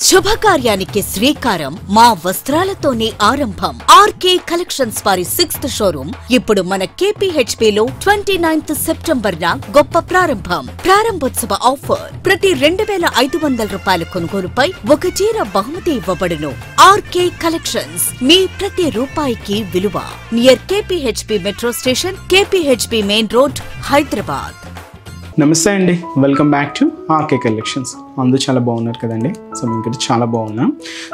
శుభకార్యానికి శ్రీకారం మా వస్త్రాలతోనే ఆరంభం. ఆర్కే కలెక్షన్స్ వారి 6th షోరూమ్ ఇప్పుడు మన KPHP లో 29th సెప్టెంబర్ న గొప్ప ప్రారంభం. ప్రారంభోత్సవ ఆఫర్ ప్రతి 2500 రూపాయల కొనుగోలుపై ఒక చీర బహుమతి ఇవ్వబడును. ఆర్కే కలెక్షన్స్ మీ ప్రతి రూపాయికి విలువ. Near KPHP metro station, KPHP main road, Hyderabad. నమస్తే అండి, welcome back to RK Collections. అందరూ చాలా బాగున్నారు కదండి. సో మేము ఇక్కడ చాలా బాగున్నాం.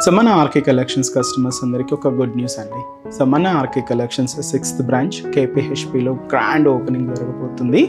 సో మన ఆర్కే కలెక్షన్స్ కస్టమర్స్ అందరికీ ఒక గుడ్ న్యూస్ అండి. సో మన ఆర్కే కలెక్షన్స్ 6th బ్రాంచ్ KPHPలో గ్రాండ్ ఓపెనింగ్ జరగబోతుంది.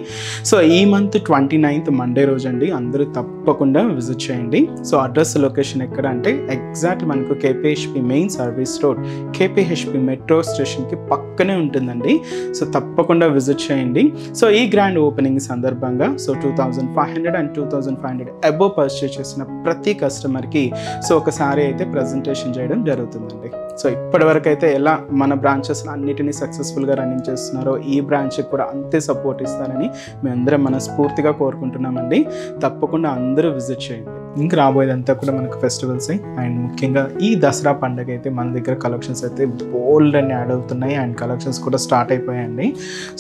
సో ఈ మంత్ 29th మండే రోజు అండి. అందరూ తప్పకుండా విజిట్ చేయండి. సో అడ్రస్ లొకేషన్ ఎక్కడ అంటే ఎగ్జాక్ట్ మనకు KPHP main service road, KPHP metro స్టేషన్కి పక్కనే ఉంటుందండి. సో తప్పకుండా విజిట్ చేయండి. సో ఈ గ్రాండ్ ఓపెనింగ్ సందర్భంగా సో 2500 and 2500 అబోవ్ పర్చేస్ చేసిన ప్రతి కస్టమర్కి సో ఒక సారీ అయితే ప్రజెంటేషన్ చేయడం జరుగుతుందండి. సో ఇప్పటివరకు అయితే ఎలా మన బ్రాంచెస్ అన్నిటినీ సక్సెస్ఫుల్గా రన్నింగ్ చేస్తున్నారో ఈ బ్రాంచ్కి కూడా అంతే సపోర్ట్ ఇస్తారని మేమందరం మనస్ఫూర్తిగా కోరుకుంటున్నామండి. తప్పకుండా అందరూ విజిట్ చేయండి. ఇంక రాబోయేదంతా కూడా మనకు ఫెస్టివల్స్ అండ్ ముఖ్యంగా ఈ దసరా పండుగ అయితే మన దగ్గర కలెక్షన్స్ అయితే బోల్డ్ అని యాడ్ అవుతున్నాయి అండ్ కలెక్షన్స్ కూడా స్టార్ట్ అయిపోయాయండి.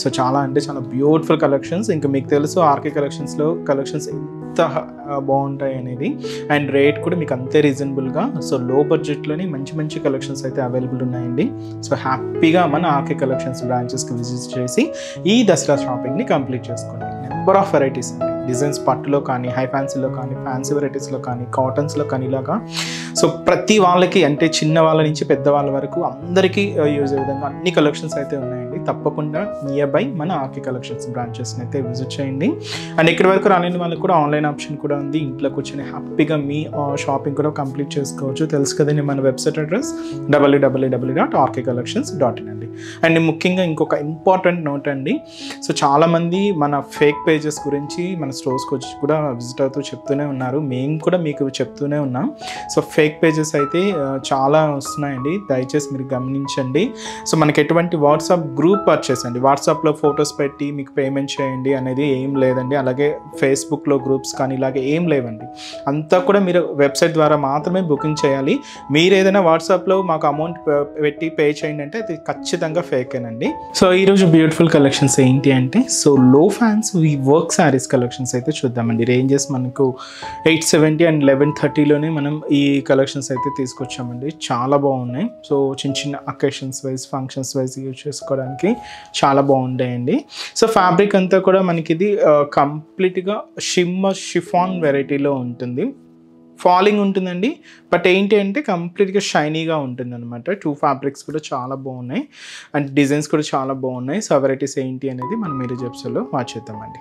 సో చాలా అంటే చాలా బ్యూటిఫుల్ కలెక్షన్స్. ఇంకా మీకు తెలుసు ఆర్కే కలెక్షన్స్లో కలెక్షన్స్ ఎంత బాగుంటాయి అనేది అండ్ రేట్ కూడా మీకు అంతే రీజనబుల్గా. సో లో బడ్జెట్లోనే మంచి మంచి కలెక్షన్స్ అయితే అవైలబుల్ ఉన్నాయండి. సో హ్యాపీగా మన ఆర్కే కలెక్షన్స్ బ్రాంచెస్కి విజిట్ చేసి ఈ దసరా షాపింగ్ని కంప్లీట్ చేసుకోండి. నెంబర్ ఆఫ్ వెరైటీస్ అండి, డిజైన్స్ పట్టులో కానీ, హై ఫ్యాన్సీలో కానీ, ఫ్యాన్సీ వెరైటీస్లో కానీ, కాటన్స్లో కానీ, ఇలాగా సో ప్రతి వాళ్ళకి అంటే చిన్న వాళ్ళ నుంచి పెద్ద వాళ్ళ వరకు అందరికీ యూజ్ అయ్యే విధంగా అన్ని కలెక్షన్స్ అయితే ఉన్నాయండి. తప్పకుండా నియర్ బై మన ఆర్కే కలెక్షన్స్ బ్రాంచెస్ని అయితే విజిట్ చేయండి. అండ్ ఇక్కడి వరకు రాలేని వాళ్ళకి కూడా ఆన్లైన్ ఆప్షన్ కూడా ఉంది. ఇంట్లో కూర్చొని హ్యాపీగా మీ షాపింగ్ కూడా కంప్లీట్ చేసుకోవచ్చు. తెలుసు కదండి మన వెబ్సైట్ అడ్రస్ www.rkcollections.in అండి. అండ్ ముఖ్యంగా ఇంకొక ఇంపార్టెంట్ నోట్ అండి. సో చాలామంది మన ఫేక్ పేజెస్ గురించి మన స్టోర్స్కి వచ్చి కూడా విజిట్ అవుతూ చెప్తూనే ఉన్నారు. మేము కూడా మీకు చెప్తూనే ఉన్నాం. సో ఫేక్ పేజెస్ అయితే చాలా వస్తున్నాయండి, దయచేసి మీరు గమనించండి. సో మనకి ఎటువంటి వాట్సాప్ గ్రూప్ పర్చేస్ అండి, వాట్సాప్లో ఫొటోస్ పెట్టి మీకు పేమెంట్ చేయండి అనేది ఏం లేదండి. అలాగే ఫేస్బుక్లో గ్రూప్స్ కానీ ఇలాగే ఏం లేవండి. అంతా కూడా మీరు వెబ్సైట్ ద్వారా మాత్రమే బుకింగ్ చేయాలి. మీరు ఏదైనా వాట్సాప్లో మాకు అమౌంట్ పెట్టి పే చేయండి అంటే అది ఖచ్చితంగా ఫేకేనండి. సో ఈరోజు బ్యూటిఫుల్ కలెక్షన్స్ ఏంటి అంటే సో లో ఫ్యాన్స్ వర్క్ శారీస్ కలెక్షన్స్ అయితే చూద్దామండి. రేంజెస్ మనకు 870 and 1130లోనే మనం ఈ కలెక్షన్స్ అయితే తీసుకొచ్చామండి. చాలా బాగున్నాయి. సో చిన్న చిన్న occasions wise, functions wise use చేసుకోవడానికి చాలా బాగుంటాయండి. సో ఫ్యాబ్రిక్ అంతా కూడా మనకి ఇది కంప్లీట్గా షిఫాన్ వెరైటీలో ఉంటుంది. ఫాలింగ్ ఉంటుందండి, బట్ ఏంటి అంటే కంప్లీట్గా షైనీగా ఉంటుంది అనమాట. 2 ఫ్యాబ్రిక్స్ కూడా చాలా బాగున్నాయి అండ్ డిజైన్స్ కూడా చాలా బాగున్నాయి. సో వెరైటీస్ ఏంటి అనేది మనం మీరు జెప్సోలో మార్చేద్దామండి.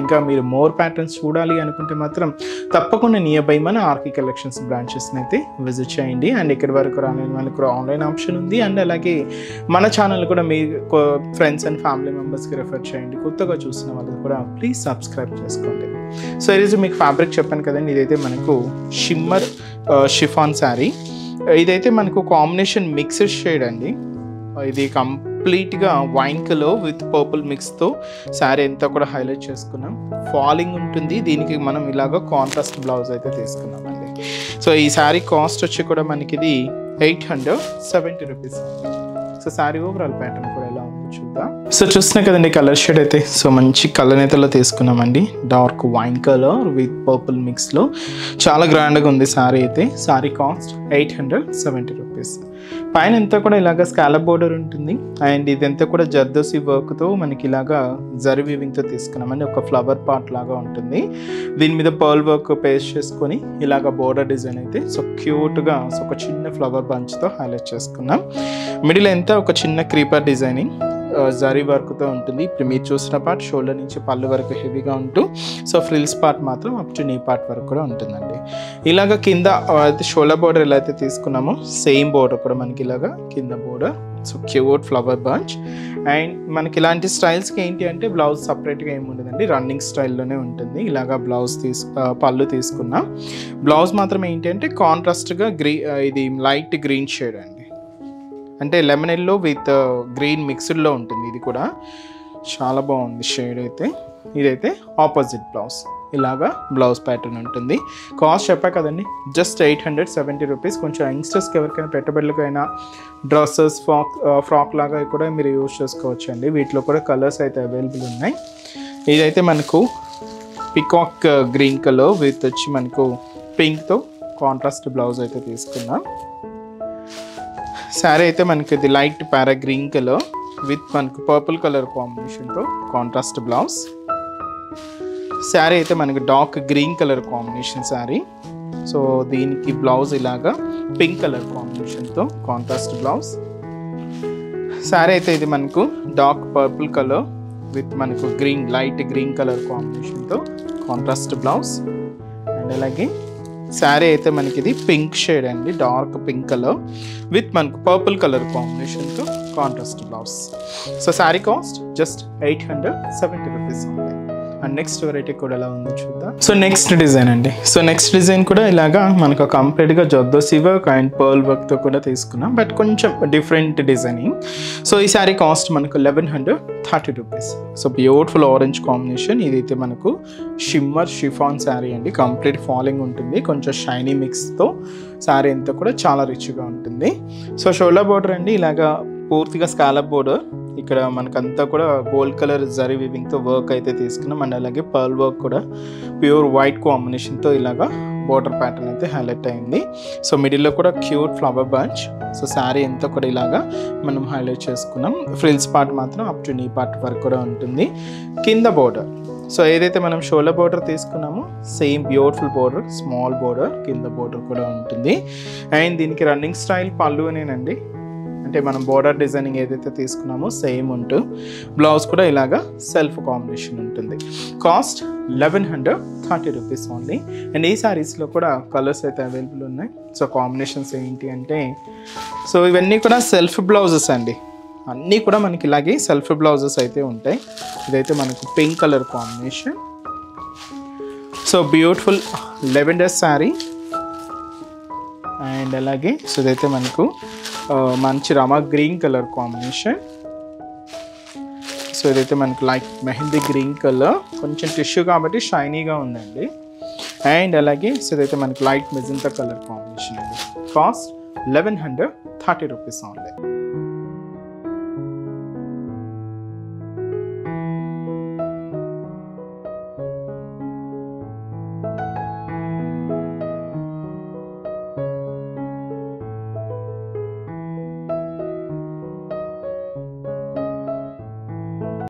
ఇంకా మీరు మోర్ ప్యాటర్న్స్ చూడాలి అనుకుంటే మాత్రం తప్పకుండా నియర్ బై మన ఆర్కే కలెక్షన్స్ బ్రాంచెస్ని అయితే విజిట్ చేయండి. అండ్ ఇక్కడి వరకు రాలేని వాళ్ళకి కూడా ఆన్లైన్ ఆప్షన్ ఉంది. అండ్ అలాగే మన ఛానల్ కూడా మీ ఫ్రెండ్స్ అండ్ ఫ్యామిలీ మెంబర్స్కి రెఫర్ చేయండి. కొత్తగా చూసిన వాళ్ళకి కూడా ప్లీజ్ సబ్స్క్రైబ్ చేసుకోండి. సో ఈరోజు మీకు ఫ్యాబ్రిక్ చెప్పాను కదండి, ఇదైతే మనకు షిమ్మర్ షిఫాన్ శారీ. ఇదైతే మనకు కాంబినేషన్ మిక్స్డ్ షేడ్ అండి. ఇది కంప్లీట్గా వైన్ కలర్ విత్ పర్పుల్ మిక్స్తో శారీ అంతా కూడా హైలైట్ చేసుకున్నాం. ఫాలింగ్ ఉంటుంది. దీనికి మనం ఇలాగ కాంట్రాస్ట్ బ్లౌజ్ అయితే తీసుకున్నామండి. సో ఈ శారీ కాస్ట్ వచ్చి కూడా మనకి ఇది 870 rupees. So sari overall pattern కూడా ఎలా ఉందో చూద్దాం. సో చూస్తున్నా కదండి కలర్ షేడ్ అయితే సో మంచి కలర్ నేతలో తీసుకున్నామండి. Dark wine colour with purple మిక్స్లో చాలా గ్రాండ్గా ఉంది శారీ అయితే. Sari cost 870 rupees. పైన అంతా కూడా ఇలాగ స్కాలప్ బోర్డర్ ఉంటుంది అండ్ ఇదంతా కూడా జర్దోసి వర్క్తో మనకి ఇలాగా జరీ వీవింగ్తో తీసుకున్నామండి. ఒక ఫ్లవర్ పార్ట్ లాగా ఉంటుంది. దీని మీద పర్ల్ వర్క్ పేస్ట్ చేసుకొని ఇలాగ బోర్డర్ డిజైన్ అయితే సో క్యూట్గా సో ఒక చిన్న ఫ్లవర్ బంచ్తో హైలైట్ చేసుకున్నాం. మిడిల్ అంతా ఒక చిన్న క్రీపర్ డిజైనింగ్ జరీ వర్క్తో ఉంటుంది. ఇప్పుడు మీరు చూసిన పార్ట్ షోల్డర్ నుంచి పళ్ళు వరకు హెవీగా ఉంటూ సో ఫ్రిల్స్ పార్ట్ మాత్రం అప్ టు నీ పార్ట్ వరకు కూడా ఉంటుందండి. ఇలాగ కింద అయితే షోల్డర్ బోర్డర్ ఎలా అయితే తీసుకున్నామో సేమ్ బోర్డర్ కూడా మనకి ఇలాగా కింద border so cute flower bunch. And మనకి ఇలాంటి స్టైల్స్కి ఏంటి అంటే బ్లౌజ్ సపరేట్గా ఏమి ఉండదండి, రన్నింగ్ స్టైల్లోనే ఉంటుంది. ఇలాగా బ్లౌజ్ పళ్ళు తీసుకున్నాం. బ్లౌజ్ మాత్రం ఏంటి అంటే కాంట్రాస్ట్గా ఇది లైట్ గ్రీన్ షేడ్ అండి, అంటే లెమన్ ఎల్లో విత్ గ్రీన్ మిక్స్డ్లో ఉంటుంది. ఇది కూడా చాలా బాగుంది షేడ్ అయితే. ఇదైతే ఆపోజిట్ బ్లౌజ్. ఇలాగా బ్లౌజ్ ప్యాటర్న్ ఉంటుంది. కాస్ట్ చెప్పా కదండి, జస్ట్ 870 రూపీస్. కొంచెం యంగ్స్టర్స్కి ఎవరికైనా పెట్టుబడులకైనా డ్రెస్సెస్ ఫ్రాక్ లాగా కూడా మీరు యూజ్ చేసుకోవచ్చు అండి. వీటిలో కూడా కలర్స్ అయితే అవైలబుల్ ఉన్నాయి. ఇదైతే మనకు పికాక్ గ్రీన్ కలర్ విత్ వచ్చి మనకు పింక్తో కాంట్రాస్ట్ బ్లౌజ్ అయితే తీసుకున్నాం. శారీ అయితే మనకి ఇది light para green colour with మనకు పర్పుల్ కలర్ కాంబినేషన్తో కాంట్రాస్ట్ బ్లౌజ్. శారీ అయితే మనకి dark green colour combination sari. So దీనికి బ్లౌజ్ ఇలాగా పింక్ కలర్ కాంబినేషన్తో కాంట్రాస్ట్ బ్లౌజ్. శారీ అయితే ఇది మనకు డార్క్ పర్పుల్ కలర్ విత్ మనకు గ్రీన్ లైట్ గ్రీన్ కలర్ కాంబినేషన్తో కాంట్రాస్ట్ బ్లౌజ్. అండ్ అలాగే శారీ అయితే మనకి ఇది పింక్ షేడ్ అండి, డార్క్ పింక్ కలర్ విత్ మనకు పర్పుల్ కలర్ కాంబినేషన్తో contrast blouse. So sari cost just 870 rupees ఉంది. అండ్ నెక్స్ట్ వెరైటీ కూడా ఎలా ఉందో చూద్దాం. సో నెక్స్ట్ డిజైన్ అండి. సో నెక్స్ట్ డిజైన్ కూడా ఇలాగా మనకు కంప్లీట్గా జర్దోసి వర్క్ అండ్ పర్ల్ వర్క్తో కూడా తీసుకున్నాం, బట్ కొంచెం డిఫరెంట్ డిజైనింగ్. సో ఈ శారీ కాస్ట్ మనకు 1130 rupees. So beautiful orange combination. ఇదైతే మనకు షిమ్మర్ షిఫాన్ శారీ అండి, కంప్లీట్ ఫాలింగ్ ఉంటుంది, కొంచెం షైనీ మిక్స్తో శారీ అంతా కూడా చాలా రిచ్గా ఉంటుంది. సో షోల్డర్ బోర్డర్ అండి, ఇలాగా పూర్తిగా స్కాలప్ బోర్డర్. ఇక్కడ మనకంతా కూడా గోల్డ్ కలర్ జరీ వివింగ్తో వర్క్ అయితే తీసుకున్నాం. అండ్ అలాగే పర్ల్ వర్క్ కూడా ప్యూర్ వైట్ కాంబినేషన్తో ఇలాగా బోర్డర్ ప్యాటర్న్ అయితే హైలైట్ అయింది. సో మిడిల్లో కూడా cute flower bunch. So sari అంతా కూడా ఇలాగా మనం హైలైట్ చేసుకున్నాం. ఫ్రిల్స్ పార్ట్ మాత్రం అప్ టు నీ పార్ట్ వరకు కూడా ఉంటుంది. కింద బోర్డర్, సో ఏదైతే మనం షోల్డర్ బోర్డర్ తీసుకున్నామో same beautiful border, small border, కింద బోర్డర్ కూడా ఉంటుంది. అండ్ దీనికి రన్నింగ్ స్టైల్ పళ్ళు అనేనండి, అంటే మనం బోర్డర్ డిజైనింగ్ ఏదైతే తీసుకున్నామో సేమ్ ఉంటూ బ్లౌజ్ కూడా ఇలాగా సెల్ఫ్ కాంబినేషన్ ఉంటుంది. Cost 1130 rupees only. అండ్ ఈ శారీస్లో కూడా కలర్స్ అయితే అవైలబుల్ ఉన్నాయి. సో కాంబినేషన్స్ ఏంటి అంటే, సో ఇవన్నీ కూడా సెల్ఫ్ బ్లౌజెస్ అండి, అన్నీ కూడా మనకి ఇలాగే సెల్ఫ్ బ్లౌజెస్ అయితే ఉంటాయి. ఇదైతే మనకు pink colour combination. So beautiful lavender sari. And అలాగే సో ఇదైతే మనకు మంచి రమా గ్రీన్ కలర్ కాంబినేషన్. సో ఇదైతే మనకు లైక్ మెహందీ గ్రీన్ కలర్, కొంచెం టిష్యూ కాబట్టి షైనీగా ఉందండి. అండ్ అలాగే సో ఇదైతే మనకు లైట్ మెజంతా కలర్ కాంబినేషన్ అండి. Cost 1130 rupees only.